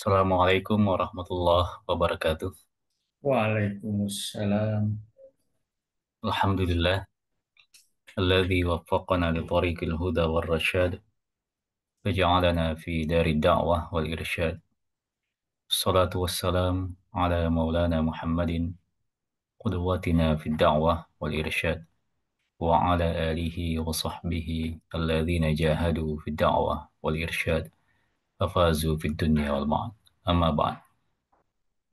Assalamualaikum warahmatullahi wabarakatuh. Waalaikumsalam. Alhamdulillah, alladzi waffaqana li tariqil huda wal rasyad, waja'alana fi dari da'wah wal irsyad. Assalatu wassalam ala maulana Muhammadin, qudwatina fi da'wah wal irsyad, wa ala alihi wa sahbihi alladzina jahadu fi da'wah wal irsyad, fafazu fi dunya wal ma'ad. Amma ba'd.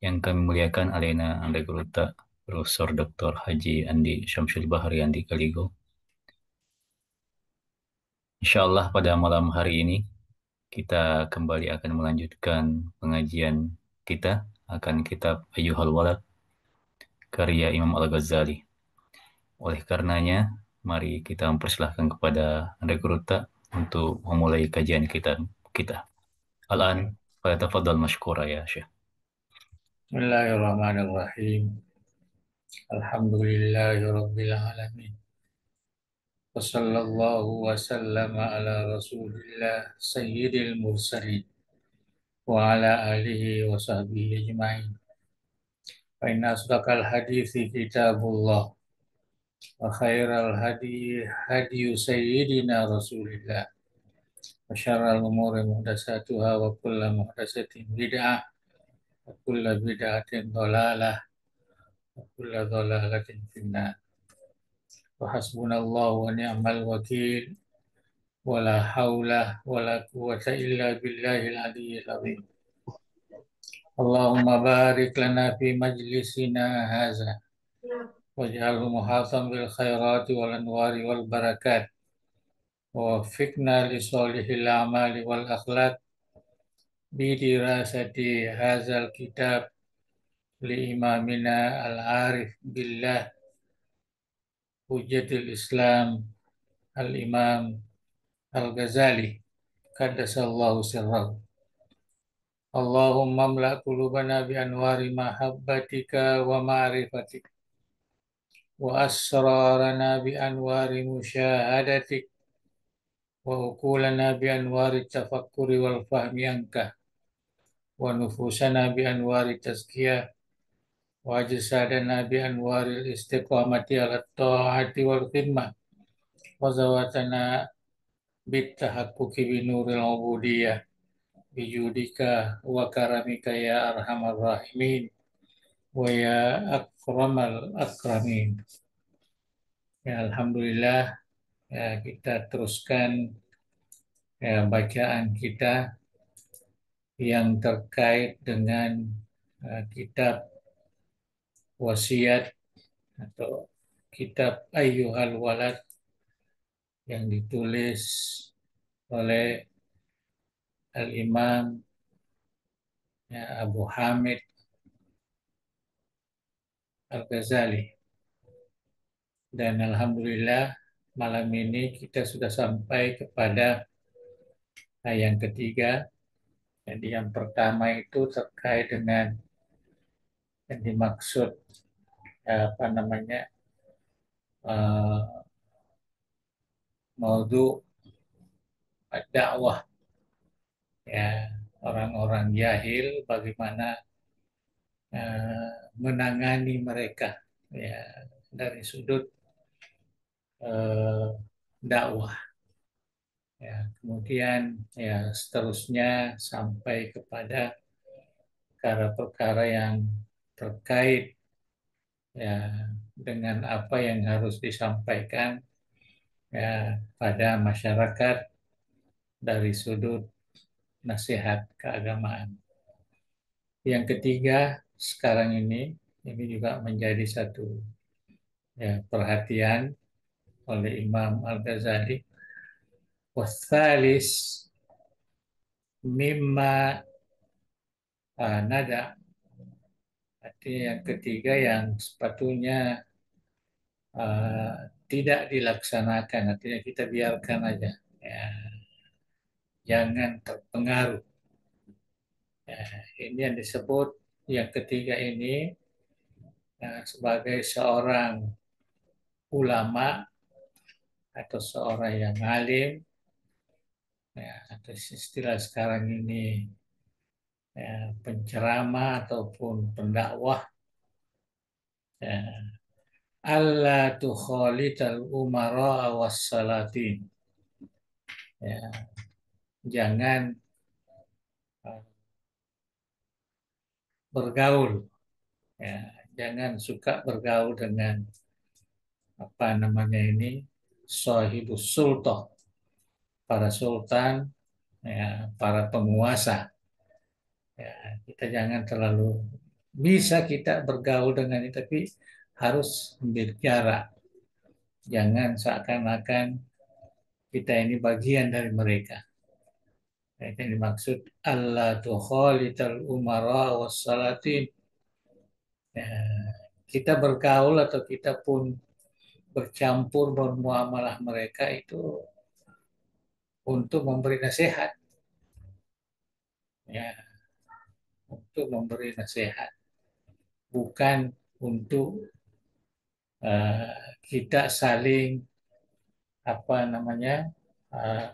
Yang kami muliakan Alena Anda Guruta, Profesor Dr. Haji Andi Syamsul Bahri Andi Kaligo. Insyaallah pada malam hari ini kita kembali akan melanjutkan pengajian kita akan kitab Ayyuhal Walad karya Imam Al-Ghazali. Oleh karenanya, mari kita mempersilahkan kepada Rekruta untuk memulai kajian kita. Al-an, falyatafaddal mashkura ya Syekh. Bismillahirrahmanirrahim. Alhamdulillahirabbil alamin. Wassallallahu wasallama ala Rasulillah sayyidil mursalin wa ala alihi wa sahbihi ajmain. Fa inna asdaqal hadithi kitabullah wa khairal hadi hadiyu sayyidina Rasulillah wa syarral umuri muhdatsatuha wa kullu muhdatsatin bid'ah wa kullu bid'atin dhalalah wa kullu dhalalatin finnar. Wa hasbunallahu wa ni'mal wakil wala haula wala quwwata illa billahil aliyyil azim. Allahumma barik lana fi majlisina hadza waj'alhu muhatam bil khairati wal anwari wal barakat wa waffiqna li solihil a'mali wal akhlaq bi dirasati hadzal kitab li imamina al arif billah hujjatul islam al imam al ghazali qaddasallahu sirrahu. Allahumma mla qulubana bi anwari mahabbatika wa ma'rifatik wa asrarana bi anwari musyahadatik wa uqulana bi anwari tafakkuri wal fahmi anka wa nufusana bi anwari tazkiyah wa ajsadana bi anwari istiqamati ala ta'ati wal khidmah wa zawatana bit tahaqquqi bi nuril ubudiyah bijudika wa karamika ya arhamar rahimin wa ya akramal akramin. Ya, Alhamdulillah, ya, kita teruskan ya, bacaan kita yang terkait dengan kitab wasiat atau kitab Ayyuhal Walad yang ditulis oleh Al-Imam ya, Abu Hamid Al-Ghazali. Dan Alhamdulillah malam ini kita sudah sampai kepada yang ketiga. Jadi yang pertama itu terkait dengan yang dimaksud apa namanya uh, maudhu dakwah, ya, orang-orang jahil bagaimana menangani mereka, ya, dari sudut dakwah, ya. Kemudian ya seterusnya sampai kepada perkara-perkara yang terkait ya dengan apa yang harus disampaikan ya pada masyarakat dari sudut nasihat keagamaan. Yang ketiga sekarang ini juga menjadi satu ya perhatian oleh Imam Al-Ghazali. Wasalis mimma nada, artinya yang ketiga yang sepatutnya uh, tidak dilaksanakan, artinya kita biarkan aja, ya, jangan terpengaruh. Ya, ini yang disebut yang ketiga ini sebagai seorang ulama atau seorang yang alim, ya, atau istilah sekarang ini ya, penceramah ataupun pendakwah, ya, alla tukhalital umara was salatin, ya, jangan uh, bergaul, ya, jangan suka bergaul dengan apa namanya ini sahibus sultan, para sultan, ya, para penguasa. Ya, kita jangan terlalu bisa kita bergaul dengan itu, tapi harus ambil jarak. Jangan seakan-akan kita ini bagian dari mereka. Nah, itu yang dimaksud Allah tukhalital umara wassalatin. Ya, kita bergaul atau kita pun bercampur bermuamalah mereka itu untuk memberi nasihat, ya, untuk memberi nasihat, bukan untuk kita saling apa namanya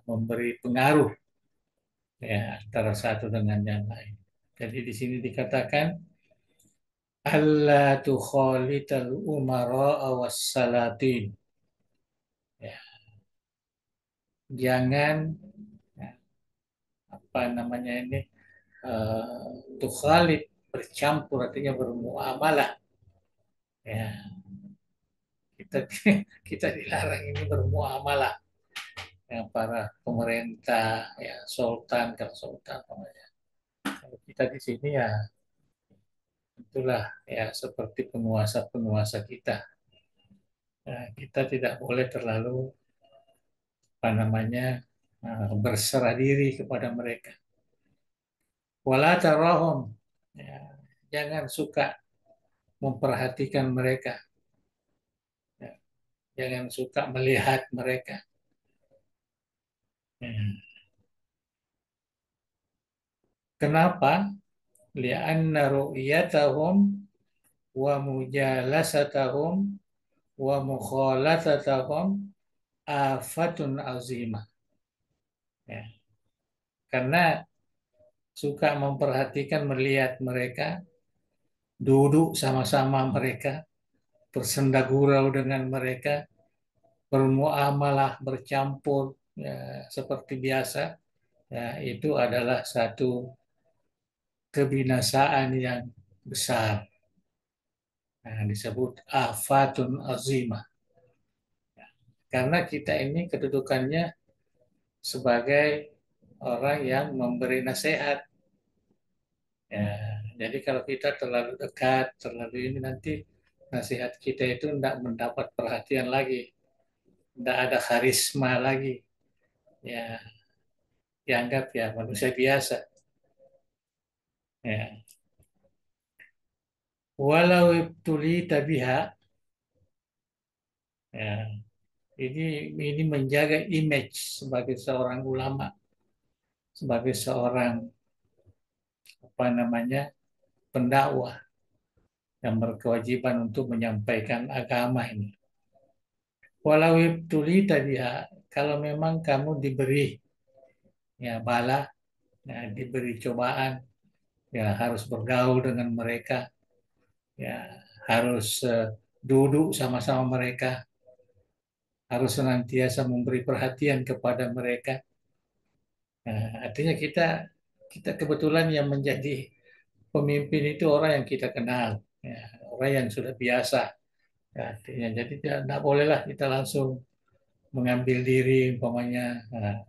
memberi pengaruh, ya, antara satu dengan yang lain. Jadi di sini dikatakan Allah tukhalital umara wassalatin. Ya, jangan ya, apa namanya ini tukhalid, bercampur artinya bermuamalah. Ya, kita kita dilarang ini bermuamalah dengan para pemerintah, ya, sultan, kalau sultan namanya. Kalau kita di sini ya itulah ya seperti penguasa-penguasa kita. Ya, kita tidak boleh terlalu apa namanya berserah diri kepada mereka. Wala tarahum, ya, jangan suka memperhatikan mereka, ya, jangan suka melihat mereka. Ya. Kenapa? Li'anna ru'yatahum wa mujalasatahum wa mukhalatatahum afatun azimah. Ya. Karena suka memperhatikan, melihat mereka, duduk sama-sama mereka, bersenda gurau dengan mereka, bermuamalah, bercampur, ya, seperti biasa, ya, itu adalah satu kebinasaan yang besar. Nah, disebut afatun azimah. Karena kita ini kedudukannya sebagai orang yang memberi nasihat. Ya, jadi kalau kita terlalu dekat, terlalu ini nanti nasihat kita itu tidak mendapat perhatian lagi, tidak ada karisma lagi. Ya, dianggap ya manusia biasa. Ya. Walau ibtuli tabiha, ya, ini ini menjaga image sebagai seorang ulama, sebagai seorang apa namanya pendakwah yang berkewajiban untuk menyampaikan agama ini. Walau ibtuli tabiha, kalau memang kamu diberi ya bala, ya, diberi cobaan, ya harus bergaul dengan mereka, ya harus duduk sama-sama mereka, harus senantiasa memberi perhatian kepada mereka. Nah, artinya kita kita kebetulan yang menjadi pemimpin itu orang yang kita kenal, ya, orang yang sudah biasa. Ya, artinya jadi tidak bolehlah kita langsung mengambil diri umpamanya. Nah,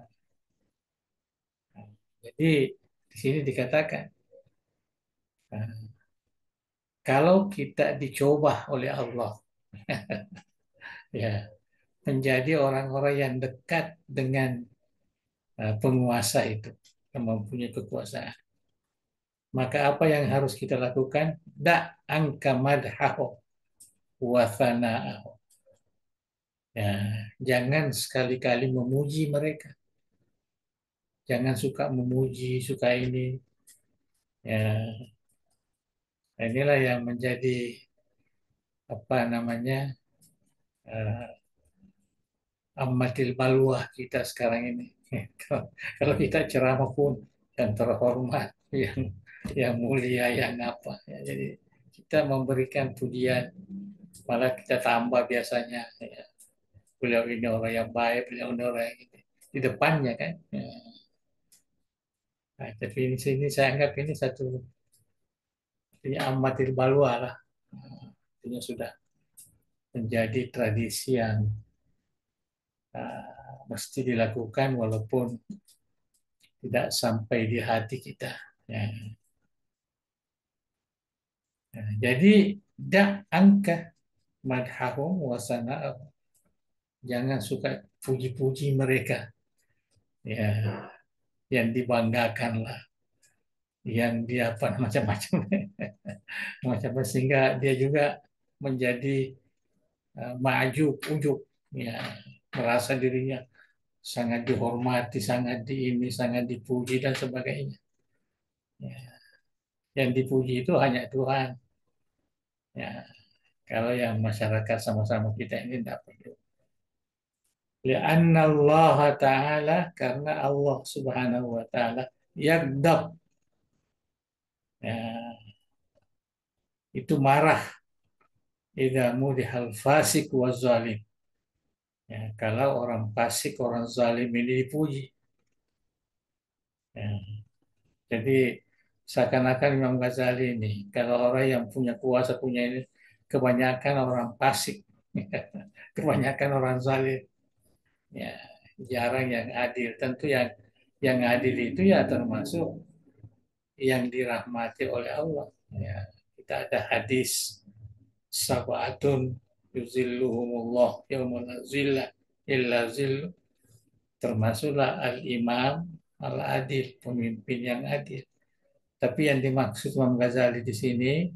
jadi di sini dikatakan nah, kalau kita dicoba oleh Allah, ya, menjadi orang-orang yang dekat dengan penguasa itu yang mempunyai kekuasaan. Maka apa yang harus kita lakukan? Da angka madhahu wa thana'ahu. Ya, jangan sekali-kali memuji mereka. Jangan suka memuji, suka ini. Ya, inilah yang menjadi apa namanya amatil balwah kita sekarang ini. Kalau kita ceramah pun yang terhormat, yang yang mulia, yang apa. Ya, jadi kita memberikan pujian, malah kita tambah biasanya. Ya. Beliau ini orang yang baik, beliau ini orang yang ini. Di depannya kan. Ya. Nah, tapi ini sini saya anggap ini satu artinya amatir balua lah. Nah, artinya sudah menjadi tradisi yang mesti dilakukan walaupun tidak sampai di hati kita. Ya. Nah, jadi dak angka madhahum wasana'ahum. Jangan suka puji-puji mereka. Ya, yang dibanggakan lah, yang dia apa macam-macam, macam sehingga dia juga menjadi maju ujub, ya, merasa dirinya sangat dihormati, sangat diini, sangat dipuji dan sebagainya. Ya, yang dipuji itu hanya Tuhan. Ya, kalau yang masyarakat sama-sama kita ini tidak perlu. Lianna Allah Ta'ala, karena Allah Subhanahu wa Ta'ala yagdab, ya, itu marah idza mudihal fasik wa zalim. Ya, kalau orang fasik, orang zalim ini dipuji. Ya, jadi seakan-akan Imam Ghazali ini, kalau orang yang punya kuasa, punya ini, kebanyakan orang fasik, kebanyakan orang zalim. Ya, jarang yang adil. Tentu yang adil itu ya termasuk yang dirahmati oleh Allah. Ya, kita ada hadis sabatun yuzilluhumullah yaumul zilla illa zillu, termasuklah al-imam al-adil, pemimpin yang adil. Tapi yang dimaksud Imam Ghazali di sini,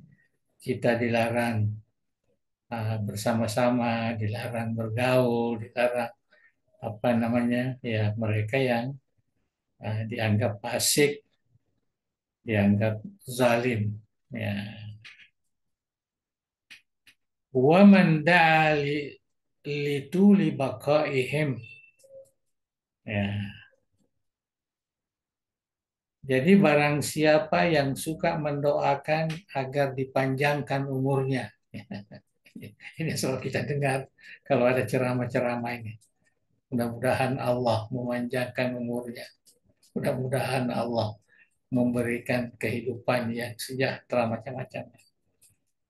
kita dilarang bersama-sama, dilarang bergaul, dilarang apa namanya, ya mereka yang dianggap fasik, dianggap zalim. Ya. Wa man da'a lituli baqaihim. Ya. Jadi barang siapa yang suka mendoakan agar dipanjangkan umurnya. Ini selalu kita dengar kalau ada ceramah-ceramah ini. Mudah-mudahan Allah memanjangkan umurnya. Mudah-mudahan Allah memberikan kehidupan yang sejahtera macam-macam.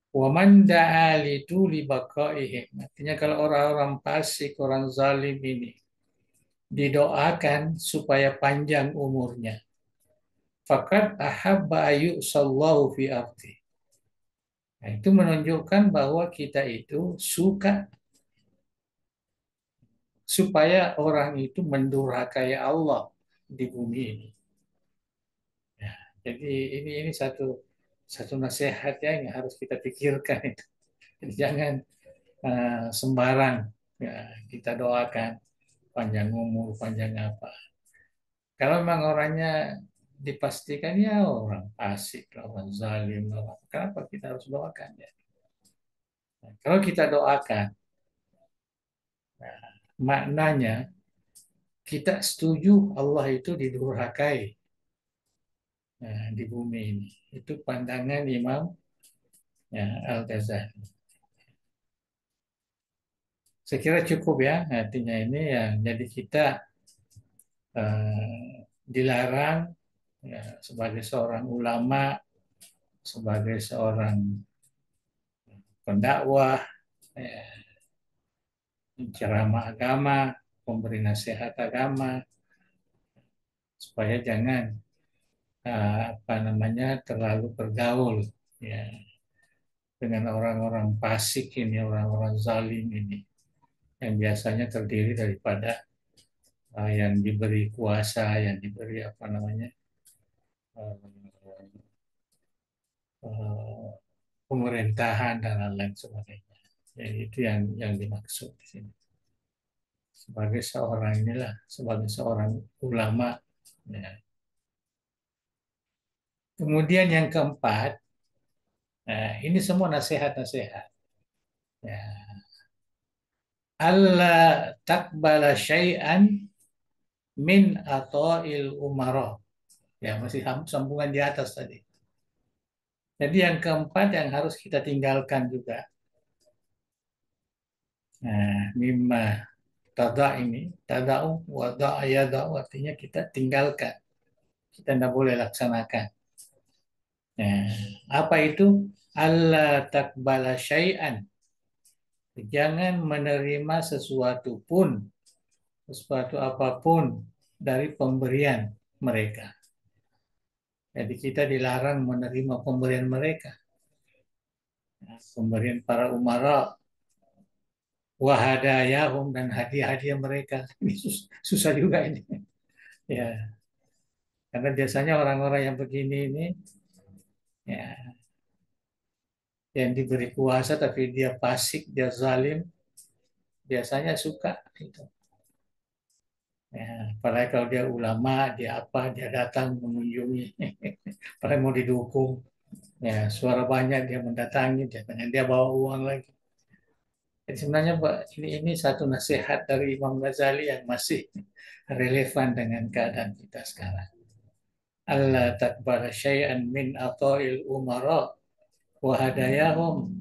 Wa man da'a lituli baqaihim. Artinya kalau orang-orang fasik, orang zalim ini didoakan supaya panjang umurnya. Fakat ahabba ayu sallahu fi arti. Nah, itu menunjukkan bahwa kita itu suka supaya orang itu mendurhakai Allah di bumi ini. Ya, jadi ini satu satu nasihat yang harus kita pikirkan itu. Jadi jangan sembarang ya, kita doakan panjang umur, panjang apa. Kalau memang orangnya dipastikan ya orang fasik, orang zalim, orang, kenapa kita harus doakan ya? Nah, kalau kita doakan, nah, maknanya kita setuju Allah itu didurhakai di bumi ini. Itu pandangan Imam ya, Al-Ghazali. Saya kira cukup ya, artinya ini ya, jadi kita dilarang ya, sebagai seorang ulama, sebagai seorang pendakwah, ya, ceramah agama, memberi nasihat agama, supaya jangan apa namanya terlalu bergaul ya dengan orang-orang fasik ini, orang-orang zalim ini, yang biasanya terdiri daripada yang diberi kuasa, yang diberi apa namanya uh, uh, pemerintahan dan lain-lain sebagainya. Jadi itu yang dimaksud di sini. Sebagai seorang inilah, sebagai seorang ulama. Ya. Kemudian yang keempat, nah, ini semua nasihat-nasihat. Ya. Allah takbala syai'an min ata'il umara. Ya, masih sambungan di atas tadi. Jadi yang keempat yang harus kita tinggalkan juga. Nah, mimma tada ini, tada'u, wada'a yada'u artinya kita tinggalkan. Kita tidak boleh laksanakan. Nah, apa itu? Allah takbala syai'an. Jangan menerima sesuatu apapun dari pemberian mereka. Jadi kita dilarang menerima pemberian mereka. Nah, pemberian para umara, wahadayahum dan hadiah-hadiah mereka. Ini susah juga ini. Ya, karena biasanya orang-orang yang begini ini, ya, yang diberi kuasa tapi dia fasik, dia zalim, biasanya suka itu. Ya, apalagi kalau dia ulama, dia apa, dia datang mengunjungi, padahal mau didukung. Ya, suara banyak dia mendatangi, dia bawa uang lagi. Jadi sebenarnya Pak, ini satu nasihat dari Imam Ghazali yang masih relevan dengan keadaan kita sekarang. Allah takbara syai'an min ata'il umara wa hadayahum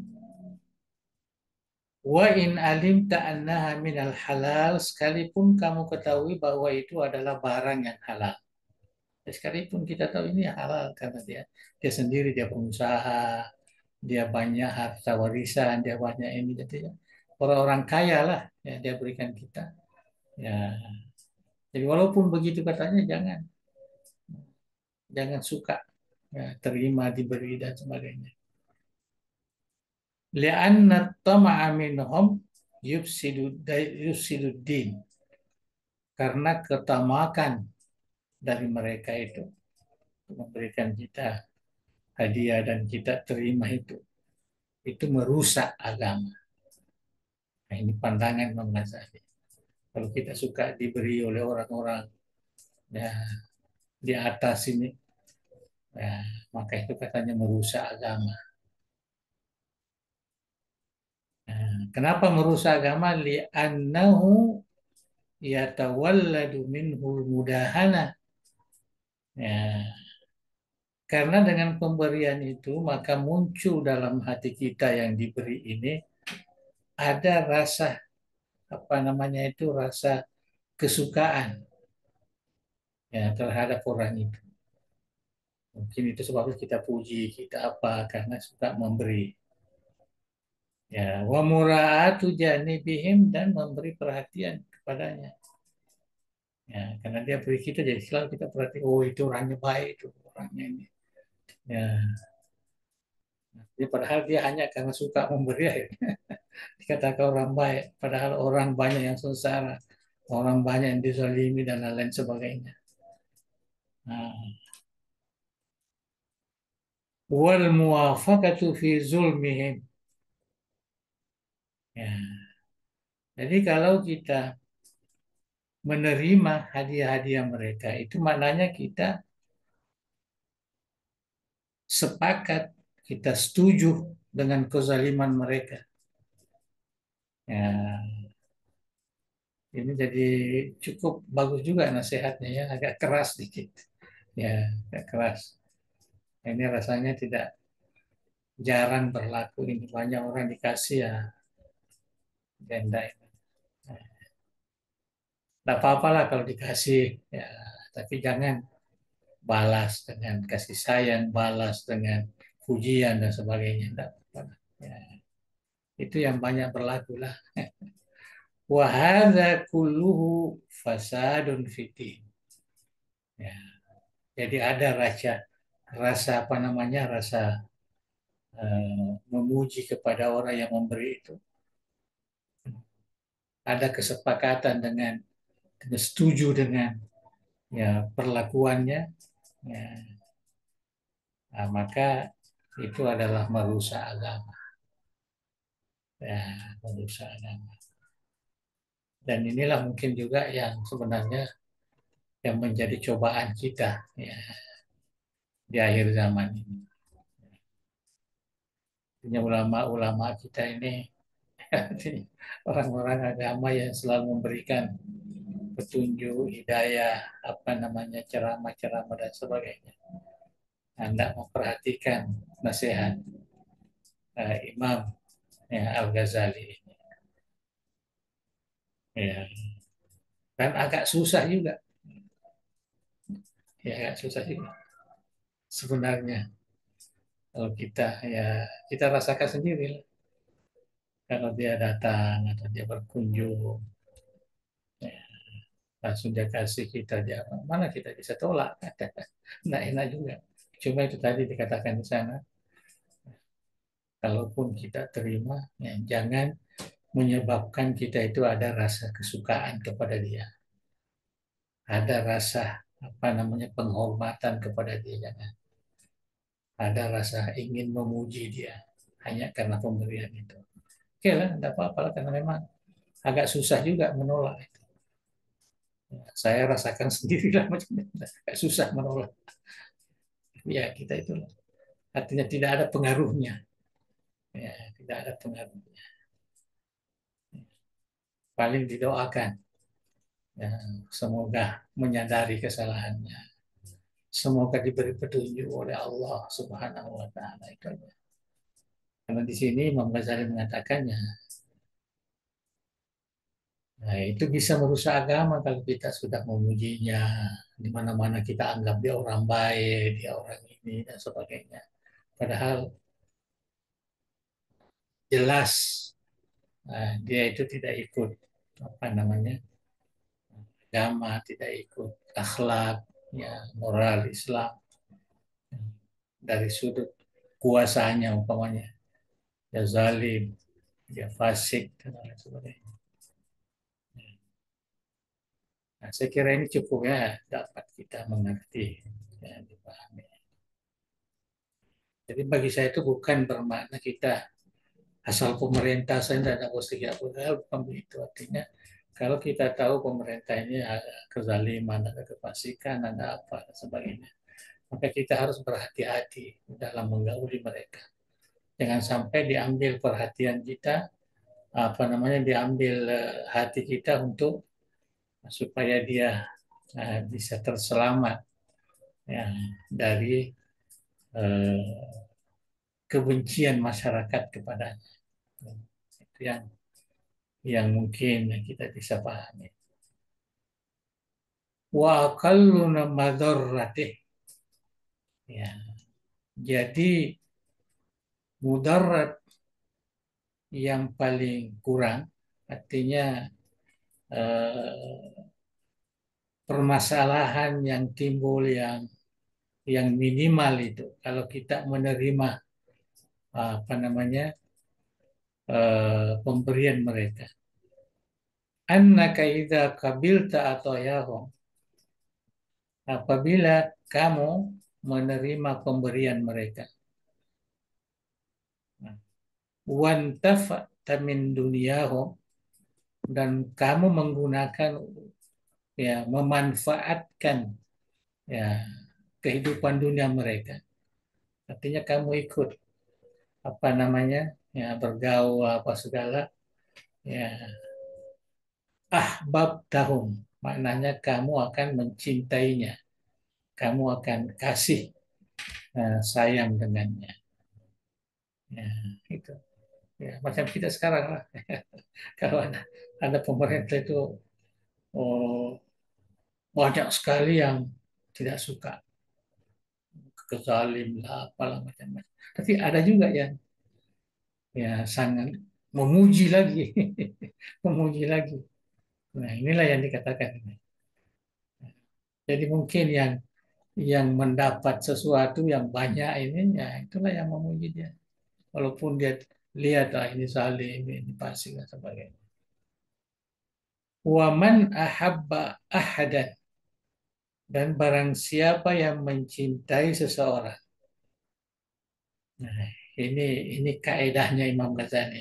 wa in alimta annaha minal halal, sekalipun kamu ketahui bahwa itu adalah barang yang halal. Sekalipun kita tahu ini halal karena dia sendiri, dia pengusaha, dia banyak harta warisan, dia banyak ini, jadi orang-orang kaya lah ya dia berikan kita. Ya, jadi walaupun begitu katanya jangan jangan suka ya, terima diberi dan sebagainya. Li'anna tama'a minhum yufsidu din. Karena ketamakan dari mereka itu memberikan kita hadiah dan kita terima itu merusak agama. Nah, ini pandangan Imam Ghazali. Kalau kita suka diberi oleh orang-orang ya, di atas ini, ya, maka itu katanya merusak agama. Nah, kenapa merusak agama? Li'annahu yatawalladu minhul mudahana. Ya, karena dengan pemberian itu maka muncul dalam hati kita yang diberi ini ada rasa apa namanya itu rasa kesukaan ya terhadap orang itu. Mungkin itu sebabnya kita puji, kita apa karena suka memberi. Ya, wa mura'atu janibihim dan memberi perhatian kepadanya. Ya, karena dia beri kita jadi selalu kita perhati, oh itu orangnya baik itu orangnya ini. Ya, padahal dia hanya karena suka memberi akhirnya dikatakan orang baik, padahal orang banyak yang sengsara, orang banyak yang dizalimi dan lain-lain sebagainya. Nah, wal muwafaqatu fi zulmihim. Ya. Jadi kalau kita menerima hadiah-hadiah mereka, itu maknanya kita sepakat, kita setuju dengan kezaliman mereka. Ya, ini jadi cukup bagus juga nasihatnya ya, agak keras dikit. Ya, agak keras. Ini rasanya tidak jarang berlaku ini banyak orang dikasih ya denda. Tidak apa-apa lah kalau dikasih ya, tapi jangan balas dengan kasih sayang, balas dengan pujian dan sebagainya. Tidak apa-apa. Ya, itu yang banyak berlaku lah. Wahada kulluhu fasadun fitin. Ya, jadi ada rasa apa namanya rasa memuji kepada orang yang memberi itu. Ada kesepakatan dengan setuju dengan ya perlakuannya, ya, nah, maka itu adalah merusak agama, ya, merusak agama. Dan inilah mungkin juga yang sebenarnya yang menjadi cobaan kita ya, di akhir zaman ini. Punya ulama-ulama kita ini orang-orang agama yang selalu memberikan petunjuk, hidayah, apa namanya ceramah-ceramah dan sebagainya. Anda memperhatikan nasihat Imam ya, Al-Ghazali. Ya, dan agak susah juga, ya agak susah juga sebenarnya kalau kita ya kita rasakan sendiri lah. Kalau dia datang atau dia berkunjung, ya, langsung dia kasih kita dia mana kita bisa tolak, nggak enak juga. Cuma itu tadi dikatakan di sana, kalaupun kita terima, ya, jangan menyebabkan kita itu ada rasa kesukaan kepada dia, ada rasa apa namanya penghormatan kepada dia, jangan ada rasa ingin memuji dia hanya karena pemberian itu. Oke lah, tidak apa-apa lah, karena memang agak susah juga menolak itu. Ya, saya rasakan sendiri lah macam itu, agak susah menolak. Ya kita itu artinya tidak ada pengaruhnya, ya tidak ada pengaruhnya. Paling didoakan, ya, semoga menyadari kesalahannya, semoga diberi petunjuk oleh Allah Subhanahu Wa Taala itu. Karena di sini Imam Ghazali mengatakannya, nah, itu bisa merusak agama kalau kita sudah memujinya, di mana-mana kita anggap dia orang baik, dia orang ini dan sebagainya. Padahal jelas dia itu tidak ikut apa namanya agama, tidak ikut akhlak, ya moral Islam dari sudut kuasanya umpamanya, ya zalim, ya fasik dan lain sebagainya. Nah, saya kira ini cukup ya dapat kita mengerti, ya, dipahami. Jadi bagi saya itu bukan bermakna kita asal pemerintah saya tidak ada posisi bukan begitu. Artinya kalau kita tahu pemerintah ini ada kezaliman, ada kefasikan, ada apa dan sebagainya, maka kita harus berhati-hati dalam menggauli mereka. Jangan sampai diambil perhatian kita, apa namanya, diambil hati kita untuk supaya dia bisa terselamat ya, dari uh, kebencian masyarakat kepadanya. Itu yang mungkin kita bisa pahami. Wa aqalluna madarratih. Ya, jadi mudarat yang paling kurang artinya eh, permasalahan yang timbul yang minimal itu kalau kita menerima apa namanya pemberian mereka. Annaka idza qabilta atau yahum, apabila kamu menerima pemberian mereka, wantafa'ta min dunyahum, dan kamu menggunakan ya memanfaatkan ya kehidupan dunia mereka. Artinya kamu ikut apa namanya ya bergaul apa segala ya ahbab tahum, maknanya kamu akan mencintainya, kamu akan kasih sayang dengannya. Ya, itu. Ya, macam kita sekarang lah. Kalau ada pemerintah itu oh, banyak sekali yang tidak suka, kezalim lah, apalah macam-macam. Tapi ada juga yang ya sangat memuji lagi, memuji lagi. Nah, inilah yang dikatakan ini. Jadi mungkin yang mendapat sesuatu yang banyak ini, ya itulah yang memuji dia. Walaupun dia lihat ini zalim, ini fasik dan sebagainya. Waman ahabba ahadan, dan barang siapa yang mencintai seseorang. Nah, ini kaedahnya Imam Ghazali.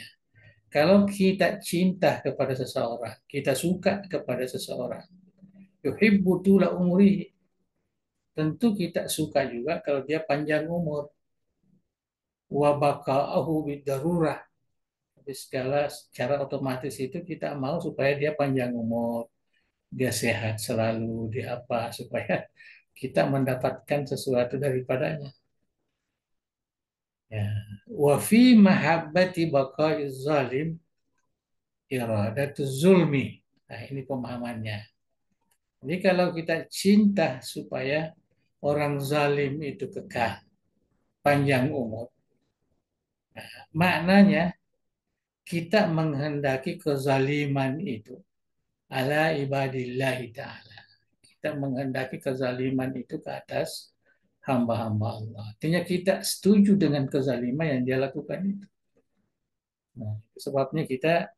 Kalau kita cinta kepada seseorang, kita suka kepada seseorang, yuhibbu tula umri, tentu kita suka juga kalau dia panjang umur, wa baka'ahu bidarurah, tapi segala secara otomatis itu kita mau supaya dia panjang umur, dia sehat selalu, dia apa, supaya kita mendapatkan sesuatu daripadanya. Ya. Wa fi mahabbati baqaiz zalim iradatu zulmi. Nah, ini pemahamannya. Jadi kalau kita cinta supaya orang zalim itu kekal, panjang umur, maknanya kita menghendaki kezaliman itu ala ibadillahi ta'ala. Kita menghendaki kezaliman itu ke atas hamba-hamba Allah. Artinya kita setuju dengan kezaliman yang dia lakukan itu. Nah, sebabnya kita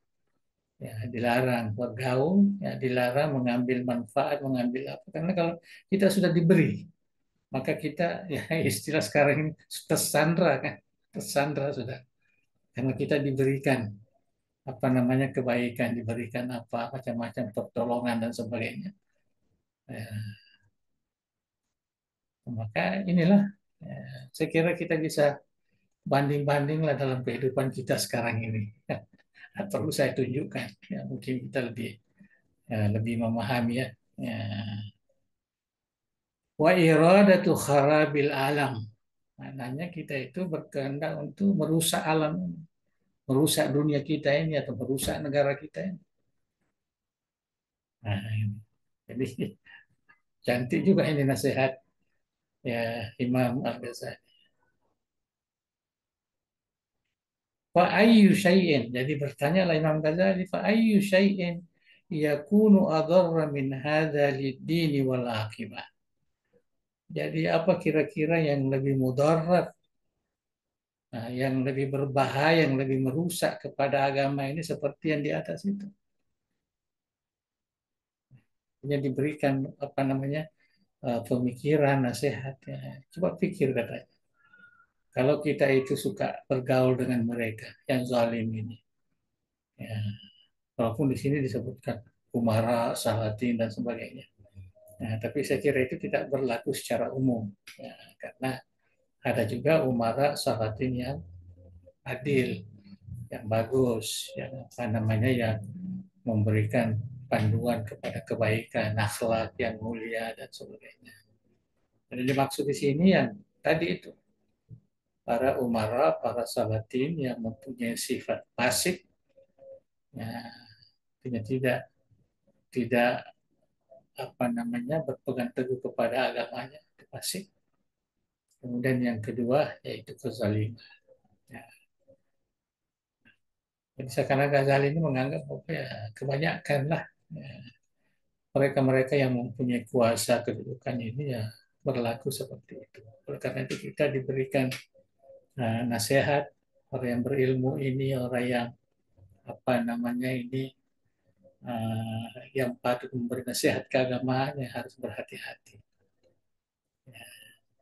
ya dilarang bergaul, ya dilarang mengambil manfaat, mengambil apa. Karena kalau kita sudah diberi, maka kita ya istilah sekarang ini tersandra kan, tersandra sudah. Karena kita diberikan apa namanya kebaikan, diberikan apa macam-macam pertolongan dan sebagainya. Ya, maka inilah ya, saya kira kita bisa banding-banding lah dalam kehidupan kita sekarang ini. Perlu saya tunjukkan, ya, mungkin kita lebih memahami ya. Ya. Wa iradatu kharabil alam. Maknanya kita itu berkehendak untuk merusak alam, merusak dunia kita ini atau merusak negara kita ini. Nah, ini. Jadi cantik juga ini nasihat ya Imam Al-Ghazali. Fa ayyu syai'in. Jadi bertanyalah Imam Ghazali, fa ayyu syai'in yakunu adarra min hadza lid-dini wal aqibah. Jadi apa kira-kira yang lebih mudarat, nah, yang lebih berbahaya, yang lebih merusak kepada agama ini seperti yang di atas itu. Yang diberikan apa namanya pemikiran, nasihat. Ya. Coba pikir katanya. Kalau kita itu suka bergaul dengan mereka yang zalim ini, ya, walaupun di sini disebutkan umara, salatin dan sebagainya. Nah, tapi saya kira itu tidak berlaku secara umum, ya, karena ada juga umara salatin yang adil, yang bagus, yang apa namanya yang memberikan panduan kepada kebaikan, akhlak yang mulia dan sebagainya. Dan dimaksud di sini yang tadi itu para umara, para salatin yang mempunyai sifat fasik, ya, tidak tidak apa namanya berpegang teguh kepada agamanya, itu fasik. Kemudian yang kedua yaitu kezaliman. Ya. Jadi sekarang Ghazali ini menganggap bahwa ya, kebanyakan lah ya, mereka-mereka yang mempunyai kuasa kedudukan ini ya berlaku seperti itu. Oleh karena itu kita diberikan nasihat orang yang berilmu ini, orang yang apa namanya ini yang patut memberi nasihat keagamaan yang harus berhati-hati. Ya,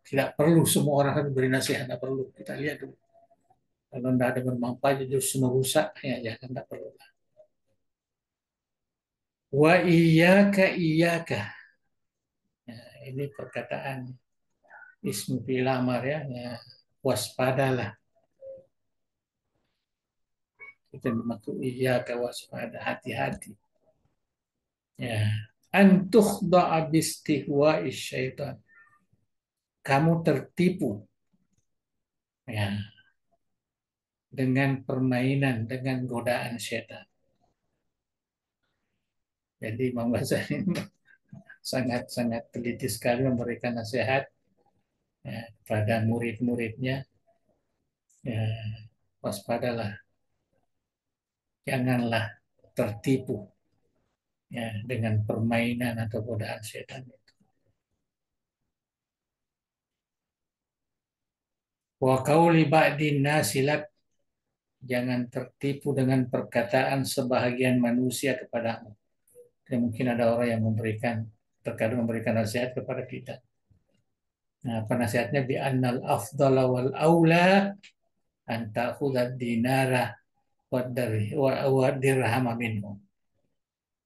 tidak perlu semua orang harus beri nasihat, tidak perlu. Kita lihat dulu. Kalau tidak ada bermanfaat, justru merusak, ya jangan tidak perlu. Wa iyyaka iyyaka. Ya, ini perkataan ismu fi'il amar ya, ya. Waspadalah. Itu dimaksud iyyaka waspada, hati-hati. Ya. Antukhda'a bistihwa'i syaitan. Kamu tertipu ya dengan permainan, dengan godaan setan. Jadi Imam Ghazali sangat-sangat teliti sekali memberikan nasihat ya, pada murid-muridnya. Ya, waspadalah, janganlah tertipu ya dengan permainan atau godaan setan itu. Wa qauli ba'din nasilak, jangan tertipu dengan perkataan sebahagian manusia kepadamu. Dan mungkin ada orang yang terkadang memberikan nasihat kepada kita. Nah, penasihatnya bi annal afdala wal aula an ta'khudha dinara wa dirhama minhu.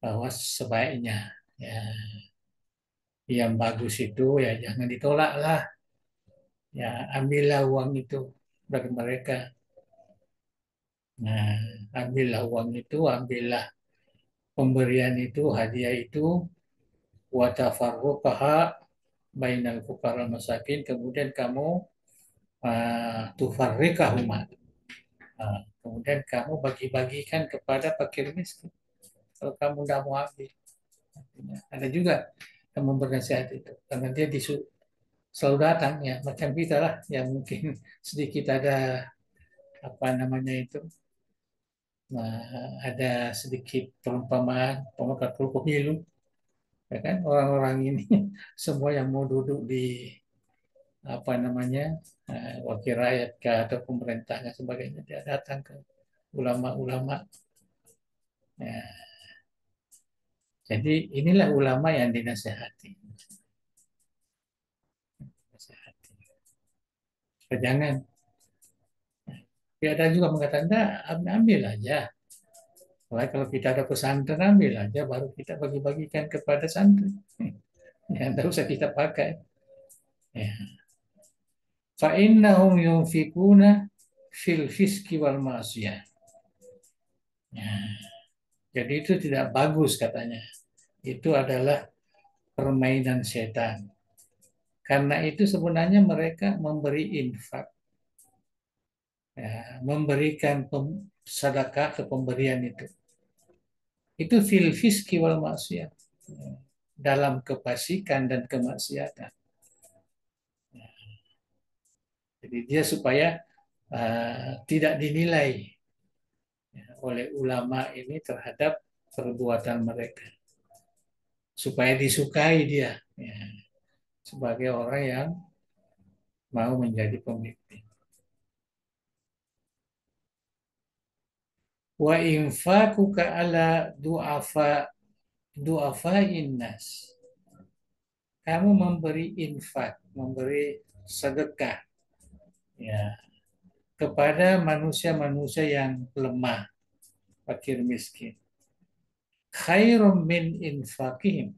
Bahwa sebaiknya ya yang bagus itu ya jangan ditolak lah. Ya ambillah uang itu bagi mereka. Nah, ambillah uang itu, ambillah pemberian itu, hadiah itu, wa tafarruqaha bainal fuqara masakin, kemudian kamu tufarriqahuma. Kemudian kamu bagi-bagikan kepada fakir miskin. Kalau kamu tidak mau ambil, ada juga yang memberi nasihat itu, karena dia selalu datang ya, macam kita lah, yang mungkin sedikit ada apa namanya itu, ada sedikit perumpamaan, kalau pemilu, ya kan, orang-orang ini semua yang mau duduk di apa namanya wakil rakyat ke atau pemerintahnya sebagainya, dia datang ke ulama-ulama. Ya, jadi inilah ulama yang dinasehati. Nasihati. Jangan. Tapi ada juga mengatakan, nah, ambil aja. Wah, kalau kita ada pesantren, ambil aja, baru kita bagi-bagikan kepada santri. Ya, tidak usah kita pakai. Ya. Fa'innahum yunfikuna fil fiski wal ma'asiyah. Ya. Jadi itu tidak bagus katanya. Itu adalah permainan setan. Karena itu sebenarnya mereka memberi infak, ya, memberikan sedekah atau pemberian itu. Itu fil fiski wal maksiyah. Dalam kefasikan dan kemaksiatan. Jadi dia supaya tidak dinilai ya, oleh ulama ini terhadap perbuatan mereka. Supaya disukai dia ya, sebagai orang yang mau menjadi pemimpin. Wa infakuka ala du'afain nas. Kamu memberi infak, memberi sedekah ya kepada manusia-manusia yang lemah, fakir miskin. Khairum min infakihim.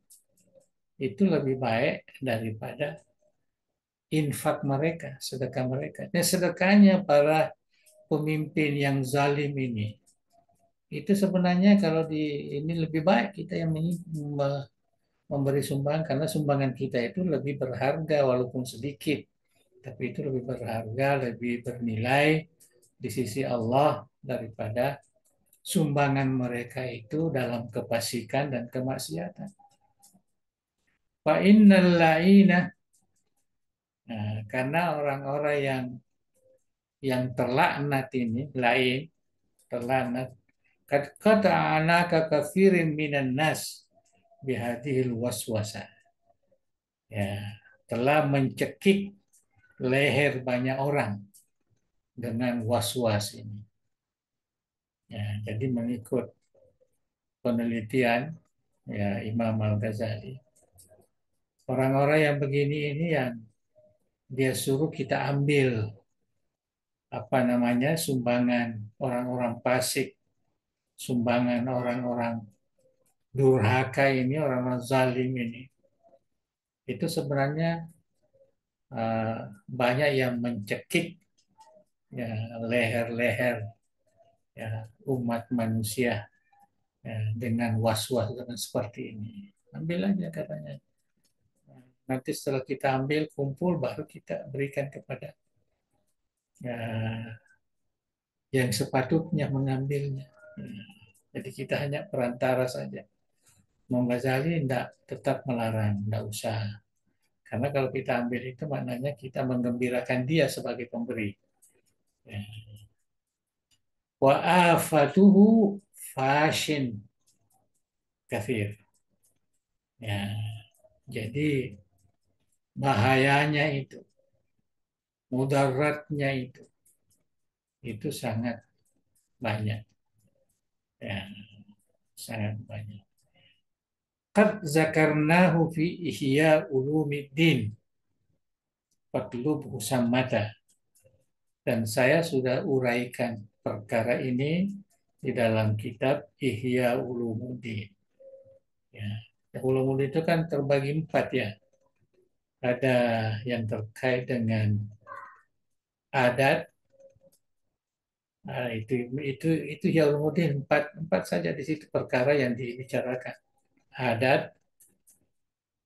Itu lebih baik daripada infak mereka, sedekah mereka. Dan sedekahnya para pemimpin yang zalim ini, itu sebenarnya kalau di ini lebih baik kita yang memberi sumbangan, karena sumbangan kita itu lebih berharga walaupun sedikit, tapi itu lebih berharga, lebih bernilai di sisi Allah daripada sumbangan mereka itu dalam kefasikan dan kemaksiatan. Fa innal la'ina, nah, karena orang-orang yang terlaknat ini, lain, terlaknat, kad qata'ana ka kafirin minan nas bihadhil waswasa. Ya, telah mencekik leher banyak orang dengan was-was ini. Ya, jadi mengikut penelitian ya Imam Al-Ghazali, orang-orang yang begini ini yang dia suruh kita ambil apa namanya sumbangan orang-orang fasik, sumbangan orang-orang durhaka ini, orang-orang zalim ini. Itu sebenarnya banyak yang mencekik ya, leher-leher ya, umat manusia ya, dengan was-was dengan seperti ini. Ambil aja katanya. Nanti setelah kita ambil kumpul baru kita berikan kepada ya, yang sepatutnya mengambilnya. Ya. Jadi kita hanya perantara saja. Imam Ghazali tidak tetap melarang, tidak usah. Karena kalau kita ambil itu maknanya kita menggembirakan dia sebagai pemberi. Ya. Wa afatuhu fashin kafir. Ya, jadi bahayanya mudaratnya itu sangat banyak. Ya, sangat banyak. Qad zakarnahu fi Ihya Ulumiddin fatlub usammata. Dan saya sudah uraikan perkara ini di dalam kitab Ihya Ulumuddin. Ya. Ulumuddin itu kan terbagi 4 ya. Ada yang terkait dengan adat. Nah, itu ya Ulumuddin empat saja di situ perkara yang dibicarakan. Adat,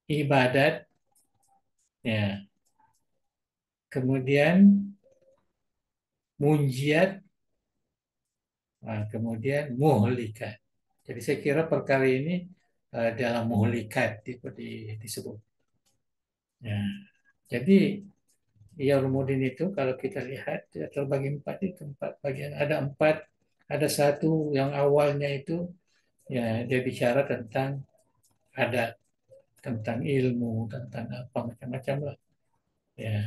ibadat, ya. Kemudian munjiat, kemudian muhlikat. Jadi saya kira perkara ini dalam muhlikat disebut. Ya. Jadi ya Ulumuddin itu kalau kita lihat ya, terbagi empat itu empat bagian. Ada satu yang awalnya itu ya dia bicara tentang adat, tentang ilmu, tentang apa macam-macam lah. Ya.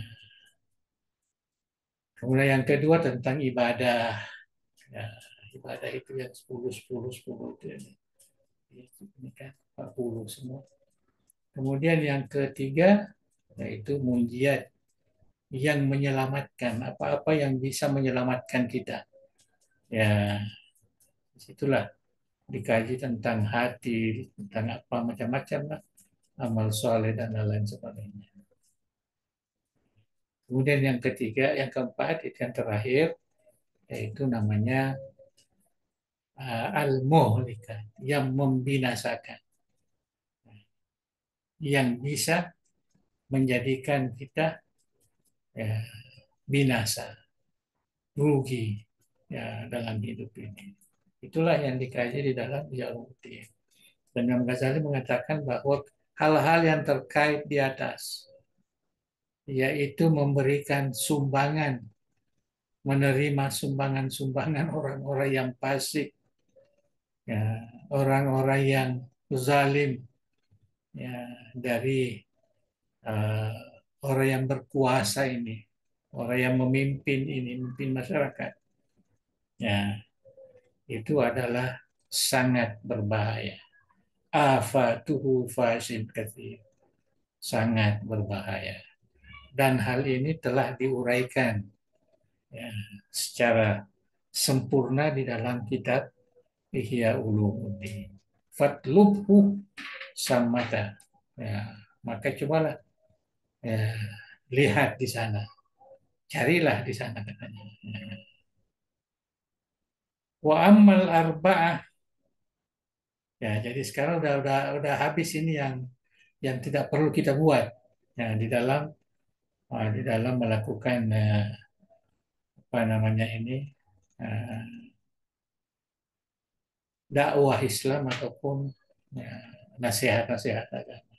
Kemudian yang kedua tentang ibadah. Ya, ibadah itu yang 10 10 10 itu ya. Ini kan 40 semua. Kemudian yang ketiga yaitu munjiat yang menyelamatkan apa-apa yang bisa menyelamatkan kita. Ya, disitulah dikaji tentang hati, tentang apa macam-macam lah, amal soleh dan lain-lain sebagainya. Kemudian yang ketiga, yang keempat, itu yang terakhir, yaitu namanya al-muhlikat, yang membinasakan, yang bisa menjadikan kita ya, binasa, rugi ya dalam hidup ini. Itulah yang dikaji di dalam Jalumuddin. Dan Imam Ghazali mengatakan bahwa hal-hal yang terkait di atas, yaitu memberikan sumbangan, menerima sumbangan-sumbangan orang-orang yang fasik, ya, orang-orang yang zalim, ya, dari uh, orang yang berkuasa ini, orang yang memimpin ini, memimpin masyarakat, ya, itu adalah sangat berbahaya. Afatuhu fasid katsir, sangat berbahaya. Dan hal ini telah diuraikan ya, secara sempurna di dalam kitab Ihya Ulumuddin. Fatlubhu samata. Ya, maka cobalah ya, lihat di sana, carilah di sana katanya. Wa ammal arba'ah, ya jadi sekarang udah habis ini yang tidak perlu kita buat ya di dalam melakukan apa namanya ini eh, dakwah Islam ataupun ya, nasihat-nasihat agama.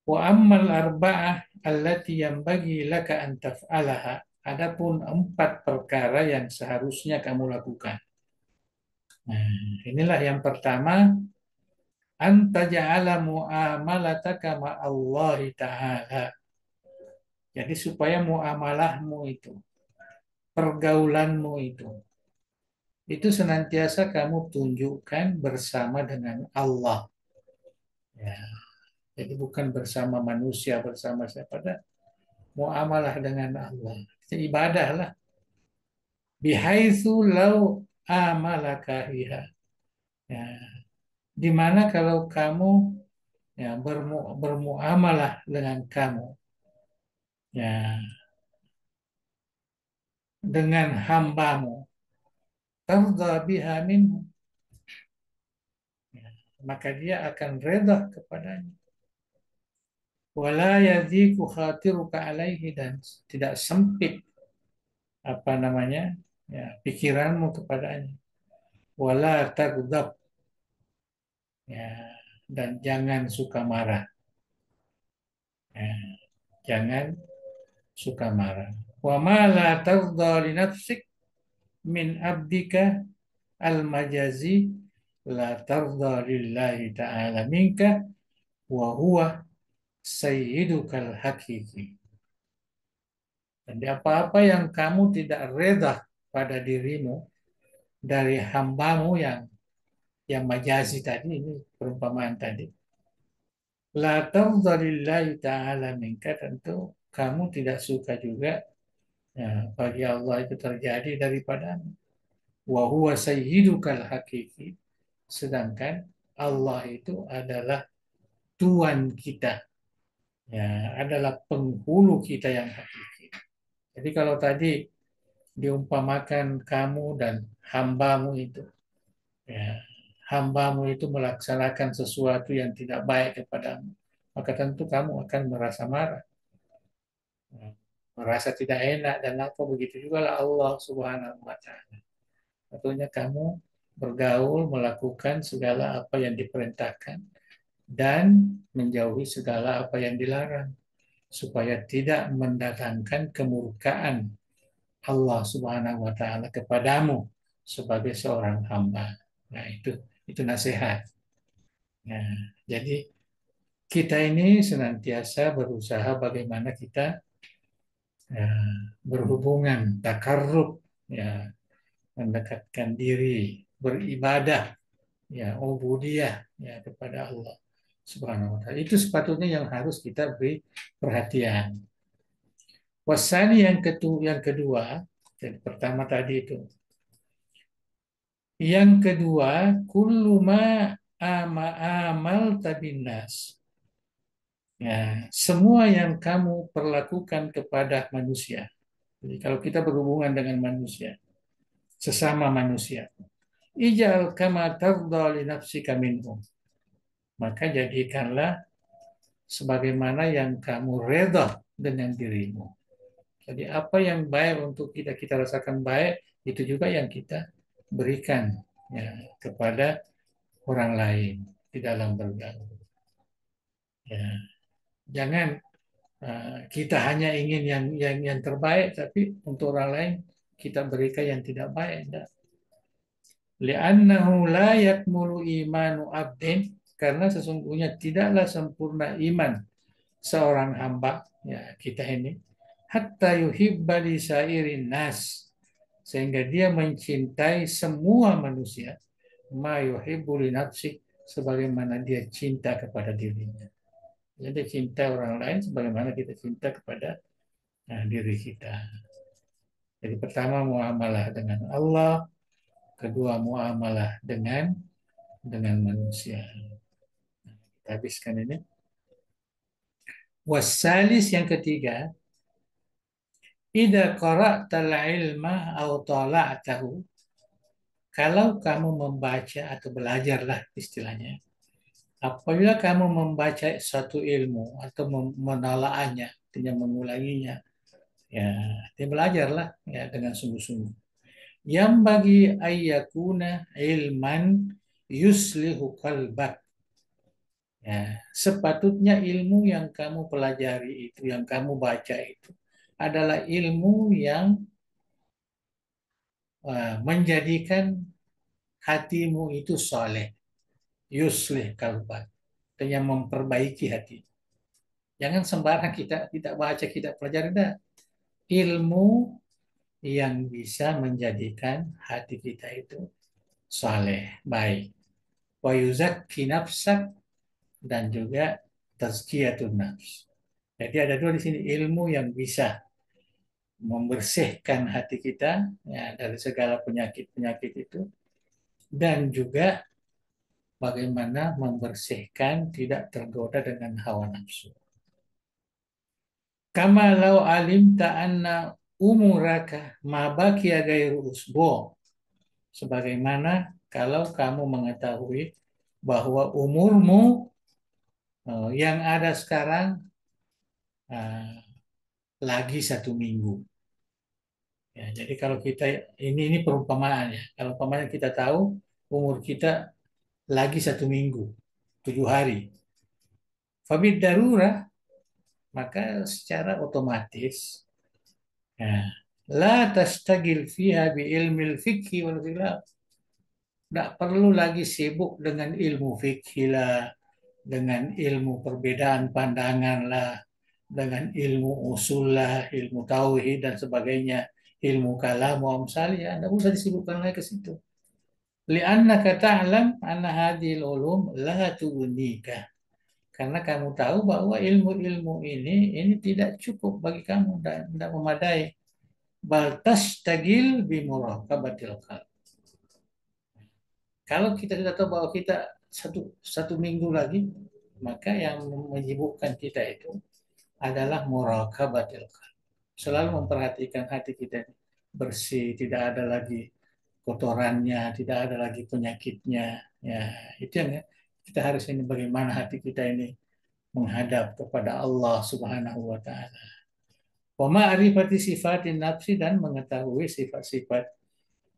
Wa ammal arba'ah allati yanbaghi laka an taf'alaha. Adapun 4 perkara yang seharusnya kamu lakukan. Nah, inilah yang pertama, anta ja'ala mu'amalataka ma'allahi ta'ala. Jadi supaya muamalahmu itu, pergaulanmu itu senantiasa kamu tunjukkan bersama dengan Allah. Ya, jadi bukan bersama manusia, bersama siapa dah. Muamalah dengan Allah. Ibadahlah. Bihaitsu lau amalaka biha. Ya, di mana kalau kamu ya bermuamalah dengan kamu ya dengan hambamu tardha biha minhu, ya, maka dia akan reda kepadanya. Wala yadhiku khatiruka alaihi, dan tidak sempit apa namanya ya pikiranmu kepadanya. Wala taghdab, ya, dan jangan suka marah, ya, jangan suka marah. Wa ma la tardha li nafsik min abdika al-majazi la tardha lillahi ta'ala minka wa huwa sayyidukal hakiki. Dan apa-apa yang kamu tidak reda pada dirimu dari hambamu yang majazi tadi, ini perumpamaan tadi. La tardha lillahi ta'ala minka, tentu kamu tidak suka juga ya, bagi Allah itu terjadi daripadamu. Wa huwa sayyidukal hakiki, sedangkan Allah itu adalah Tuhan kita, ya, adalah penghulu kita yang hakiki. Jadi kalau tadi diumpamakan kamu dan hambamu itu, ya, hambamu itu melaksanakan sesuatu yang tidak baik kepadamu, maka tentu kamu akan merasa marah. merasa tidak enak dan apa begitu juga lah Allah Subhanahu wa taala. Tentunya kamu bergaul, melakukan segala apa yang diperintahkan dan menjauhi segala apa yang dilarang supaya tidak mendatangkan kemurkaan Allah Subhanahu wa taala kepadamu sebagai seorang hamba. Nah, itu nasihat. Nah, jadi kita ini senantiasa berusaha bagaimana kita ya, berhubungan, takarrub, ya, mendekatkan diri, beribadah, ya, ubudiyah, ya, kepada Allah Subhanahu wa taala. Itu sepatutnya yang harus kita beri perhatian. Wasani yang kedua, jadi pertama tadi itu. Yang kedua, kullu ma amal tabinas. Ya, semua yang kamu perlakukan kepada manusia. Jadi kalau kita berhubungan dengan manusia, sesama manusia, ijal kama tardha li nafsika minhum. Maka jadikanlah sebagaimana yang kamu reda dengan dirimu. Jadi apa yang baik untuk kita rasakan baik, itu juga yang kita berikan ya, kepada orang lain di dalam bergaul. Ya, jangan kita hanya ingin yang terbaik, tapi untuk orang lain kita berikan yang tidak baik. Tidak. Li'annahu la yakmulu imanu abdin, karena sesungguhnya tidaklah sempurna iman seorang hamba, ya kita ini, hatta yuhibba li sairin nas, sehingga dia mencintai semua manusia, ma yuhibbu li nafsi, sebagaimana dia cinta kepada dirinya. Jadi cinta orang lain sebagaimana kita cinta kepada diri kita. Jadi pertama muamalah dengan Allah, kedua muamalah dengan manusia. Kita habiskan ini. Wasalis yang ketiga, idza qara'tal ilma aw tala'tahu, kalau kamu membaca atau belajarlah istilahnya. Apabila kamu membaca suatu ilmu atau menalaahnya, artinya mengulanginya, ya, dia belajarlah ya dengan sungguh-sungguh. Yang bagi ayyakuna ilman yuslihu qalbak. Ya, sepatutnya ilmu yang kamu pelajari itu, yang kamu baca itu adalah ilmu yang menjadikan hatimu itu soleh, yuslih kalbak, dan yang memperbaiki hati. Jangan sembarang kita baca, kita pelajari, dah. Ilmu yang bisa menjadikan hati kita itu soleh, baik. Wa yuzakki nafsak, dan juga tazkiyatun nafs. Jadi ada dua di sini, ilmu yang bisa membersihkan hati kita ya, dari segala penyakit-penyakit itu, dan juga bagaimana membersihkan tidak tergoda dengan hawa nafsu. Kama lau alimta anna umuraka ma baqiya gairu usbu. Sebagaimana kalau kamu mengetahui bahwa umurmu yang ada sekarang uh, lagi 1 minggu. Ya, jadi kalau kita ini perumpamaan ya. Kalau umpamanya kita tahu umur kita lagi 1 minggu, 7 hari. Fabid darurah, maka secara otomatis ya, la tastagil fiha bi ilmil fikhi wal khilaf. Tidak perlu lagi sibuk dengan ilmu fikih lah, dengan ilmu perbedaan pandangan lah, dengan ilmu usul lah, ilmu tauhid dan sebagainya, ilmu kalam wa amsalnya. Anda usah disibukkan lagi ke situ. Li'annaka ta'lam anna hadhil ulum la tughnika. Karena kamu tahu bahwa ilmu-ilmu ini tidak cukup bagi kamu dan tidak memadai. Bal tastagil bi muraqabatil qalb. Kalau kita tidak tahu bahwa kita satu minggu lagi, maka yang menyibukkan kita itu adalah muraqabatil qalb. Selalu memperhatikan hati kita bersih, tidak ada lagi kotorannya, tidak ada lagi penyakitnya. Ya, itu yang kita harus ini, bagaimana hati kita ini menghadap kepada Allah Subhanahu wa taala. Wa ma'rifati sifatin nafsi, dan mengetahui sifat-sifat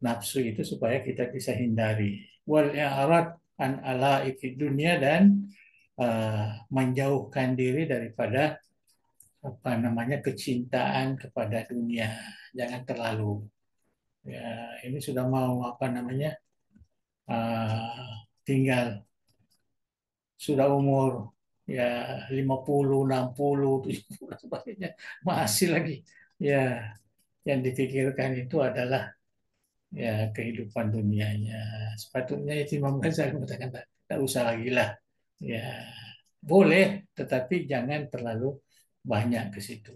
nafsu itu supaya kita bisa hindari. Wal i'rad an alaiki dunia, dan menjauhkan diri daripada apa namanya kecintaan kepada dunia. Jangan terlalu, ya ini sudah mau apa namanya tinggal sudah umur ya 50, 60, 70 dan sebagainya, masih lagi ya yang dipikirkan itu adalah ya kehidupan dunianya. Sepatutnya itu Imam Ghazali mengatakan tak usah lagi lah. Ya boleh, tetapi jangan terlalu banyak ke situ.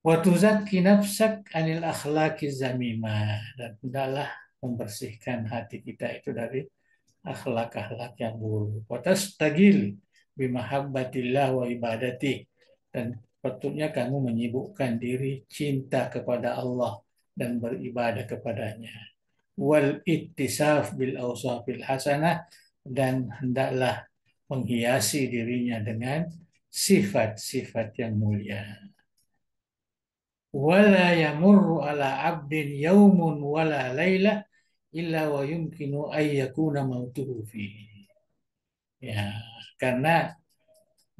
Wa tuzakki nafsak anil akhlaki zamimah, dan hendaklah membersihkan hati kita itu dari akhlak-akhlak yang buruk. Wa tastagil bimahabbatillah wa ibadati, dan patutnya kamu menyibukkan diri cinta kepada Allah dan beribadah kepadanya. Wal ittisaf bil awsafil hasanah, dan hendaklah menghiasi dirinya dengan sifat-sifat yang mulia. Wala yamurru ala abdin yaumun wala laylah illa wa yumkinu ay yakuna mautuhu fihi. Ya, karena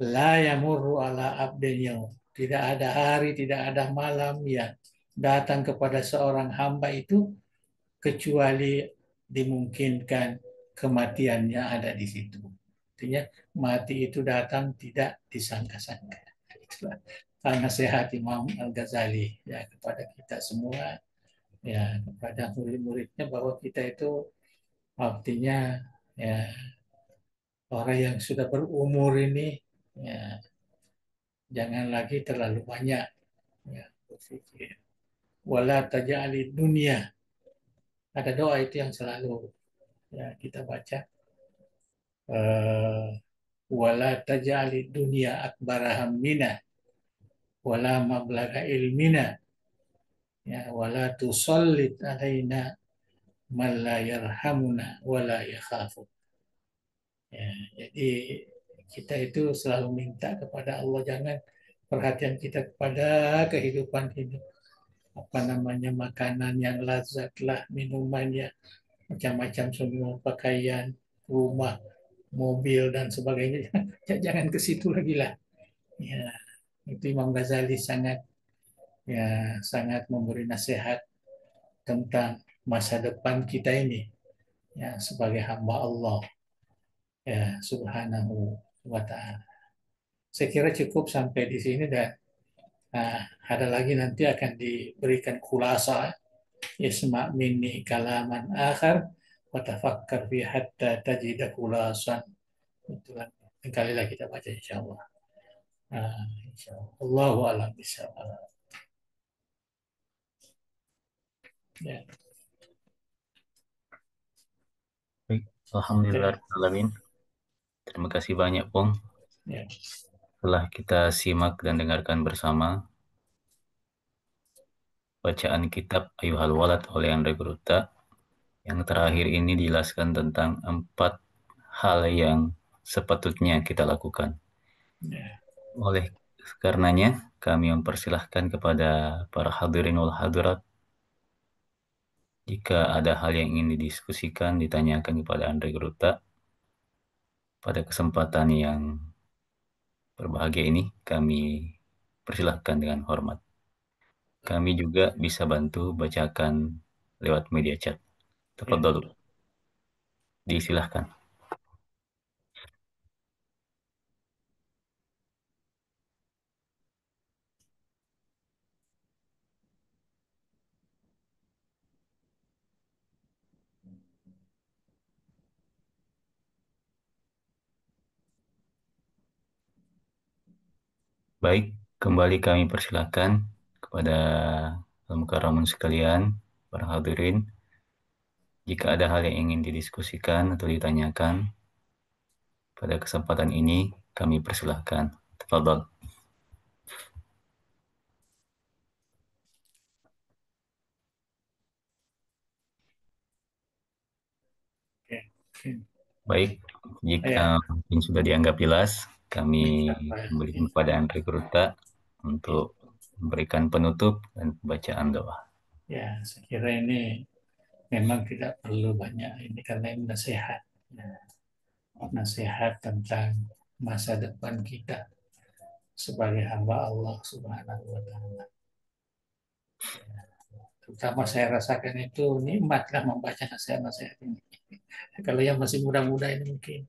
la yamurru ala abdin yaum. Tidak ada hari, tidak ada malam yang datang kepada seorang hamba itu kecuali dimungkinkan kematiannya ada di situ. Artinya mati itu datang tidak disangka-sangka. Itulah nasihat Imam Al-Ghazali ya kepada kita semua, ya kepada murid-muridnya, bahwa kita itu artinya ya orang yang sudah berumur ini ya jangan lagi terlalu banyak ya berpikir. Wala taj'ali dunia. Ada doa itu yang selalu ya kita baca. Eh, Wala taj'ali dunia akbara hammina wala mablagha ilmina, ya wala tusallit alaina man la yarhamuna wala yakhafu. Ya, jadi kita itu selalu minta kepada Allah, jangan perhatian kita kepada kehidupan ini, apa namanya makanan yang lazat lah, minuman ya macam-macam semua, pakaian, rumah, mobil dan sebagainya. Jangan ke situ lagi lah. Ya, itu Imam Ghazali sangat ya sangat memberi nasihat tentang masa depan kita ini ya sebagai hamba Allah ya Subhanahu wa taala. Saya kira cukup sampai di sini, dan ada lagi nanti akan diberikan khulasa, isma' minni kalaman akhar wa tafakkar fi hatta tajida khulasan. Itulah kali lagi kita baca insyaallah. Insyaallah. Allahu a'lam bishawab. Ya, Baik, ya, Alhamdulillah. Terima kasih banyak, Pong. ya, Telah kita simak dan dengarkan bersama bacaan kitab Ayuhal Walad oleh Andre Gruta. Yang terakhir ini dijelaskan tentang 4 hal yang sepatutnya kita lakukan. ya, Oleh karenanya, kami mempersilahkan kepada para hadirin wal hadirat, jika ada hal yang ingin didiskusikan, ditanyakan kepada Andre Gruta pada kesempatan yang berbahagia ini, kami persilahkan dengan hormat. Kami juga bisa bantu bacakan lewat media chat. ya. Tafadhol, disilahkan. Baik, kembali kami persilahkan kepada al-mukarramun sekalian, para hadirin. Jika ada hal yang ingin didiskusikan atau ditanyakan, pada kesempatan ini kami persilahkan. Tafadhol. Oke. Baik, jika Ya, mungkin sudah dianggap jelas, kami insyaallah. kembalikan kepada Andre Gruta. untuk memberikan penutup dan bacaan doa. Ya, saya kira ini memang tidak perlu banyak ini karena ini nasihat. Ya, nasihat tentang masa depan kita sebagai hamba Allah Subhanahu wa taala. Terutama saya rasakan itu nikmatlah membaca nasihat-nasihat ini. Kalau yang masih muda-muda ini mungkin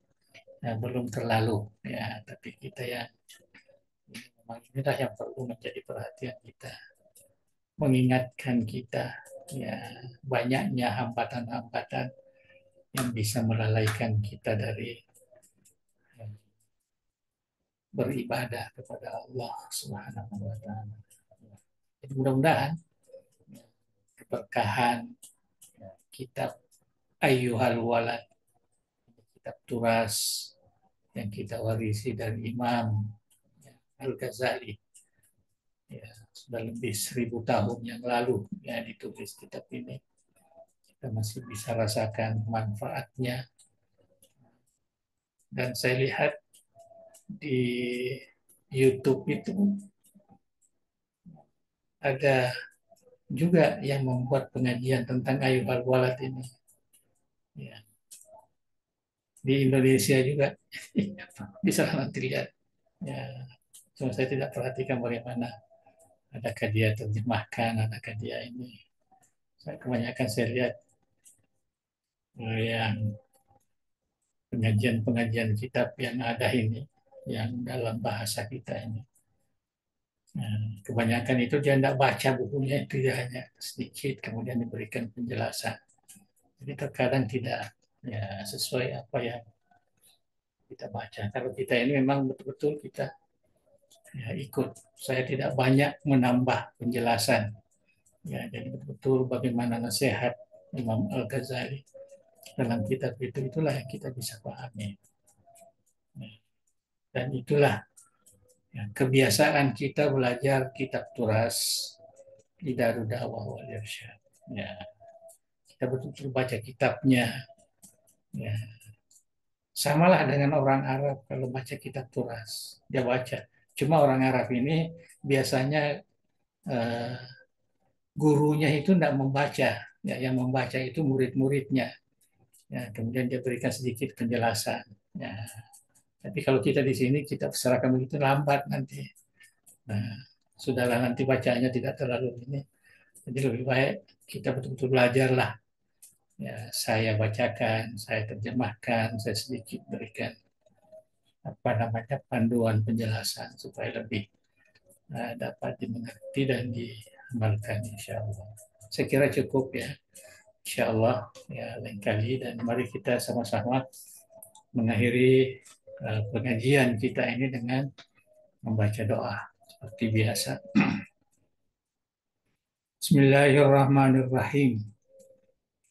ya, belum terlalu ya, tapi kita yang memang inilah yang perlu menjadi perhatian kita, mengingatkan kita ya banyaknya hambatan-hambatan yang bisa melalaikan kita dari ya, beribadah kepada Allah Subhanahu wa taala. Jadi mudah-mudahan ya, keberkahan ya, kitab Ayyuhal Walad, kitab turas yang kita warisi dari Imam ya, Al-Ghazali ya, sudah lebih 1.000 tahun yang lalu ya ditulis kitab ini. Kita masih bisa rasakan manfaatnya, dan saya lihat di YouTube itu ada juga yang membuat pengajian tentang Ayu Al-Walad ini. Ya, di Indonesia juga bisa nanti lihat. Ya, cuma saya tidak perhatikan bagaimana. Adakah dia terjemahkan, adakah dia ini. Saya kebanyakan saya lihat yang pengajian-pengajian kitab yang ada ini, yang dalam bahasa kita ini. Nah, kebanyakan itu dia tidak baca bukunya, itu dia hanya sedikit kemudian diberikan penjelasan. Jadi terkadang tidak ya sesuai apa yang kita baca. Kalau kita ini memang betul-betul kita ya ikut. Saya tidak banyak menambah penjelasan. Ya, jadi betul-betul bagaimana nasihat Imam Al-Ghazali dalam kitab itu, itulah yang kita bisa pahami. Ya, dan itulah ya, kebiasaan kita belajar kitab turas di Darud Da'wah wal Irsyad. Ya, kita betul-betul baca kitabnya. Ya, samalah dengan orang Arab kalau baca kitab turas, dia baca. Cuma orang Arab ini biasanya eh, gurunya itu tidak membaca, ya, yang membaca itu murid-muridnya. Ya, kemudian dia berikan sedikit penjelasan. Ya, tapi kalau kita di sini kita serahkan begitu lambat nanti. Nah, sudahlah nanti bacanya tidak terlalu ini. Jadi lebih baik kita betul-betul belajarlah. Ya, saya bacakan, saya terjemahkan, saya sedikit berikan apa namanya panduan penjelasan supaya lebih dapat dimengerti dan diamalkan insya Allah. Saya kira cukup ya, insya Allah ya lain kali, dan mari kita sama-sama mengakhiri pengajian kita ini dengan membaca doa seperti biasa. Bismillahirrahmanirrahim.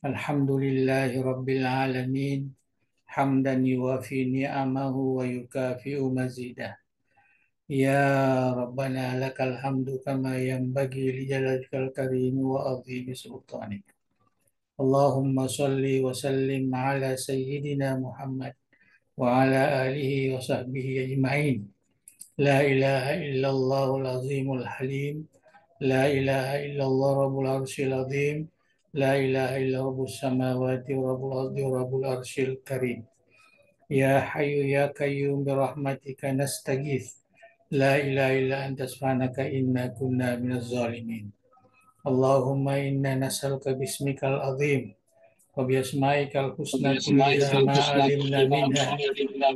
Alhamdulillahi rabbil alamin. Hamdan yuwafi ni'amahu wa yukafi'u mazidah. Ya Rabbana lakal hamdu kama yanbaghi li jalalikal karim wa azimi sultanik. Allahumma salli wa sallim ala sayyidina Muhammad wa ala alihi wa sahbihi ajma'in. La ilaha illallahul azimul halim. La ilaha illallah rabbul arsyil azim. La ilaha illa rabbus samawati wa rabbul ardi wa rabbul arsyil karim. Ya hayyu ya qayyum bi rahmatika nastaghith. La ilaha illa anta subhanaka inna kunna minaz zalimin. Allahumma inna nas'aluka bismikal azim wa bi asma'ikal husna kulliha ma alimna minha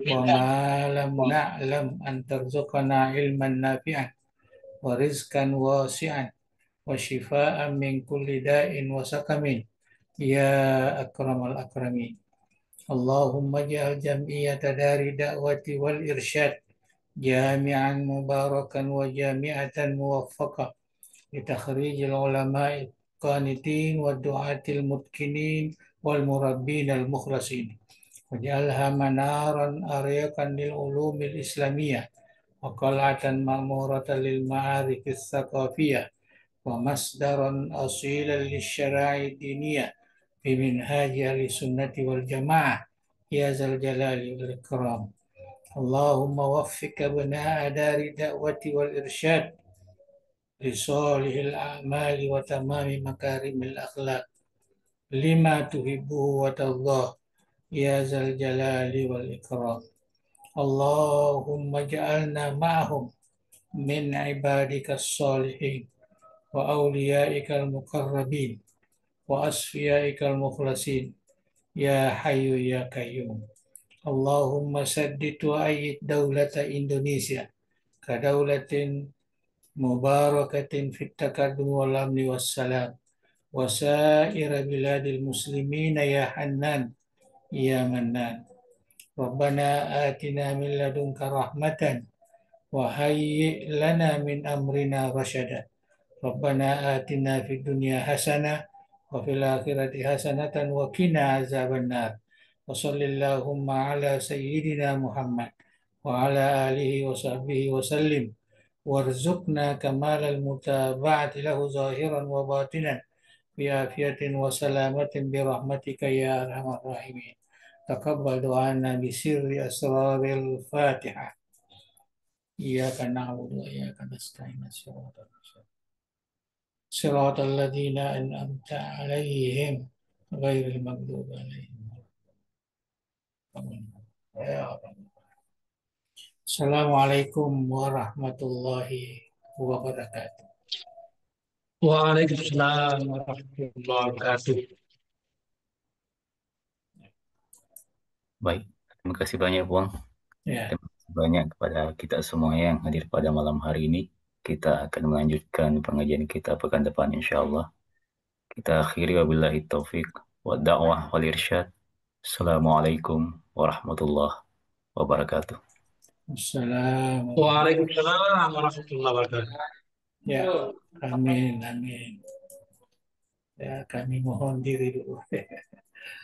wa ma lam na'lam an tarzuqana ilman nafi'an wa rizqan wasi'an wa shifaan min kulli da'in wa saqamin ya akramal akramin. Allahumma ja'al jam'iyyata dari da'wati wal irsyad جامعا مباركا وجامعة موفقة لتخريج العلماء القانتين والدعاة المتقنين والمربين المخلصين، واجعلها منارا أريقا للعلوم الإسلامية وقلعة مأمورة للمعارف الثقافية ومصدرا أصيلا للشرائع الدينية بمنهاج أهل السنة والجماعة يا ذا الجلال والإكرام. اللهم وفق أبناء دار الدعوة والإرشاد لصالح الأعمال وتمام مكارم الأخلاق لما تحبه وترضاه يا ذا الجلال والإكرام. اللهم اجعلنا معهم من عبادك الصالحين وأوليائك المقربين وأصفيائك المخلصين يا حي يا قيوم. اللهم سدد وأيد دولة إندونيسيا كدولة مباركة في التقدم والأمن والسلام وسائر بلاد المسلمين يا حنان يا منان. ربنا آتنا من لدنك رحمة وهيئ لنا من أمرنا رشدا. ربنا آتنا في الدنيا حسنة وفي الآخرة حسنة وقنا عذاب النار. وصل اللهم على سيدنا محمد وعلى آله وصحبه وسلم وارزقنا كمال المتابعة له ظاهرا وباطنا بعافية وسلامة برحمتك يا أرحم الراحمين. تقبل دعانا بسر أسرار الفاتحة. إياك نعبد وإياك نستعين صراط الذين أنعمت عليهم غير المغضوب عليهم. يا رب. السلام عليكم ورحمة الله وبركاته. Waalaikumsalam warahmatullahi wabarakatuh. Baik, terima kasih banyak, Bang. Ya, Terima kasih banyak kepada kita semua yang hadir pada malam hari ini. Kita akan melanjutkan pengajian kita pekan depan, insya Allah. Kita akhiri wabillahi taufik wa da'wah wal irsyad. Assalamualaikum warahmatullahi wabarakatuh. Assalamualaikum. Waalaikumsalam warahmatullahi wabarakatuh. Ya, amin, amin. Ya, kami mohon diri dulu.